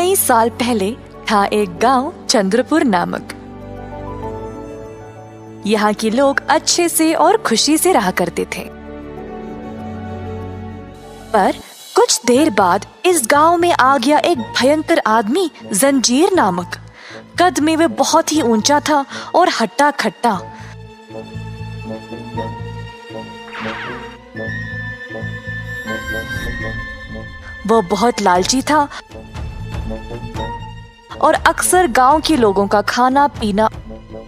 कई साल पहले था एक गांव चंद्रपुर नामक। यहाँ के लोग अच्छे से और खुशी से रहा करते थे। पर कुछ देर बाद इस गांव में आ गया एक भयंकर आदमी, जंजीर नामक। कद में वह बहुत ही ऊंचा था और हट्टा खट्टा। वो बहुत लालची था और अक्सर गांव के लोगों का खाना पीना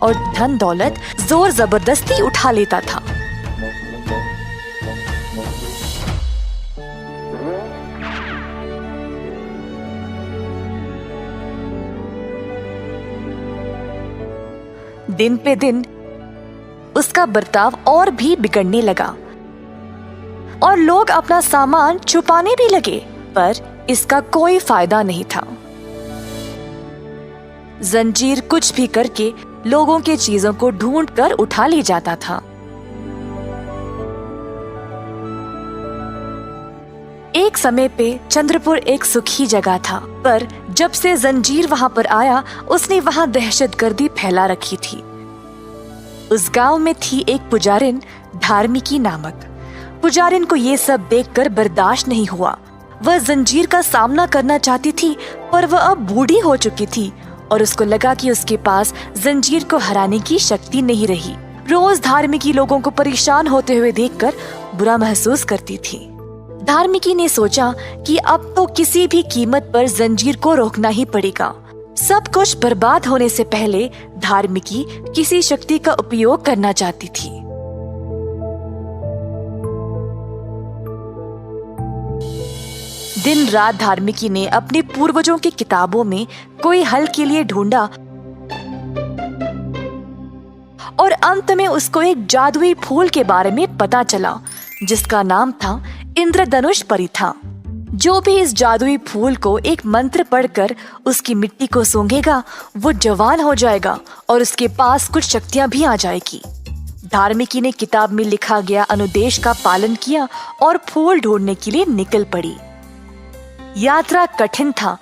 और धन दौलत जोर जबरदस्ती उठा लेता था। दिन पे दिन उसका बर्ताव और भी बिगड़ने लगा और लोग अपना सामान छुपाने भी लगे, पर इसका कोई फायदा नहीं था। जंजीर कुछ भी करके लोगों के चीजों को ढूंढ कर उठा ले जाता था। एक समय पे चंद्रपुर एक सुखी जगह था, पर जब से जंजीर वहां पर आया उसने वहां दहशतगर्दी फैला रखी थी। उस गांव में थी एक पुजारिन, धार्मिकी नामक। पुजारिन को ये सब देखकर बर्दाश्त नहीं हुआ। वह जंजीर का सामना करना चाहती थी, पर वह अब बूढ़ी हो चुकी थी और उसको लगा कि उसके पास जंजीर को हराने की शक्ति नहीं रही। रोज धार्मिकी लोगों को परेशान होते हुए देखकर बुरा महसूस करती थी। धार्मिकी ने सोचा कि अब तो किसी भी कीमत पर जंजीर को रोकना ही पड़ेगा। सब कुछ बर्बाद होने से पहले धार्मिकी किसी शक्ति का उपयोग करना चाहती थी। दिन रात धार्मिकी ने अपने पूर्वजों की किताबों में कोई हल के लिए ढूंढा और अंत में उसको एक जादुई फूल के बारे में पता चला, जिसका नाम था इंद्रधनुष परिथा। जो भी इस जादुई फूल को एक मंत्र पढ़कर उसकी मिट्टी को सूंघेगा, वो जवान हो जाएगा और उसके पास कुछ शक्तियां भी आ जाएगी। धार्मिकी ने किताब में लिखा गया अनुदेश का पालन किया और फूल ढूंढने के लिए निकल पड़ी। यात्रा कठिन था,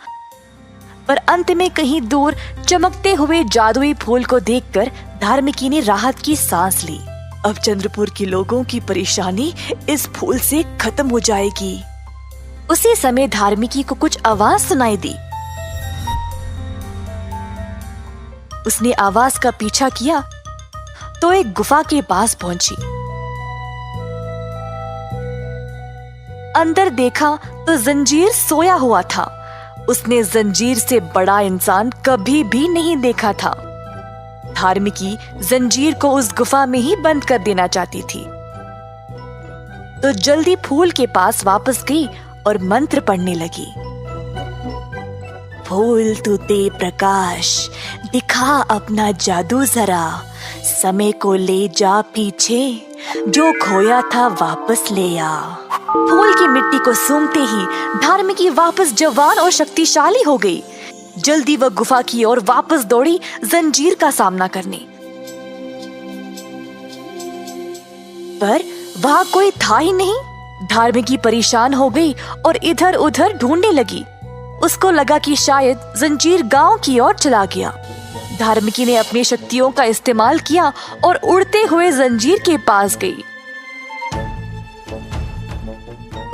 पर अंत में कहीं दूर चमकते हुए जादुई फूल को देखकर धार्मिकी ने राहत की सांस ली। अब चंद्रपुर के लोगों की परेशानी इस फूल से खत्म हो जाएगी। उसी समय धार्मिकी को कुछ आवाज सुनाई दी। उसने आवाज का पीछा किया तो एक गुफा के पास पहुंची। अंदर देखा तो जंजीर सोया हुआ था। उसने जंजीर से बड़ा इंसान कभी भी नहीं देखा था। धार्मिकी जंजीर को उस गुफा में ही बंद कर देना चाहती थी, तो जल्दी फूल के पास वापस गई और मंत्र पढ़ने लगी। फूल तू दे प्रकाश, दिखा अपना जादू जरा, समय को ले जा पीछे, जो खोया था वापस ले आ। फूल की मिट्टी को सूंघते ही धार्मिकी वापस जवान और शक्तिशाली हो गई। जल्दी वह गुफा की ओर वापस दौड़ी जंजीर का सामना करने, पर वहां कोई था ही नहीं। धार्मिकी परेशान हो गई और इधर उधर ढूंढने लगी। उसको लगा कि शायद जंजीर गांव की ओर चला गया। धार्मिकी ने अपनी शक्तियों का इस्तेमाल किया और उड़ते हुए जंजीर के पास गई।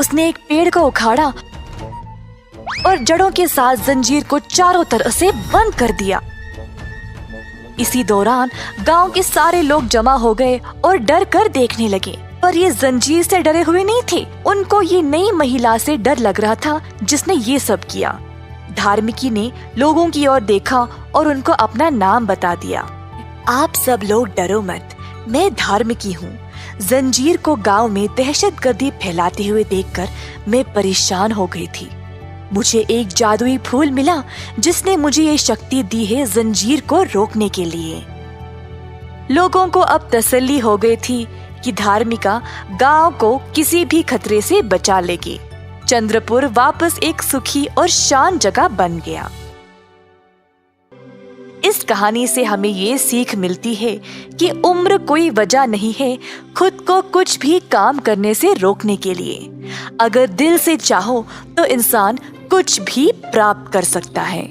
उसने एक पेड़ को उखाड़ा और जड़ों के साथ जंजीर को चारों तरफ से बंद कर दिया। इसी दौरान गांव के सारे लोग जमा हो गए और डर कर देखने लगे, पर ये जंजीर से डरे हुए नहीं थे। उनको ये नई महिला से डर लग रहा था जिसने ये सब किया। धार्मिकी ने लोगों की ओर देखा और उनको अपना नाम बता दिया। आप सब लोग डरो मत, मैं धार्मिकी हूँ। जंजीर को गांव में दहशतगर्दी फैलाते हुए देखकर मैं परेशान हो गई थी। मुझे एक जादुई फूल मिला जिसने मुझे ये शक्ति दी है जंजीर को रोकने के लिए। लोगों को अब तसल्ली हो गई थी कि धार्मिका गांव को किसी भी खतरे से बचा लेगी। चंद्रपुर वापस एक सुखी और शांत जगह बन गया। इस कहानी से हमें ये सीख मिलती है कि उम्र कोई वजह नहीं है खुद को कुछ भी काम करने से रोकने के लिए। अगर दिल से चाहो तो इंसान कुछ भी प्राप्त कर सकता है।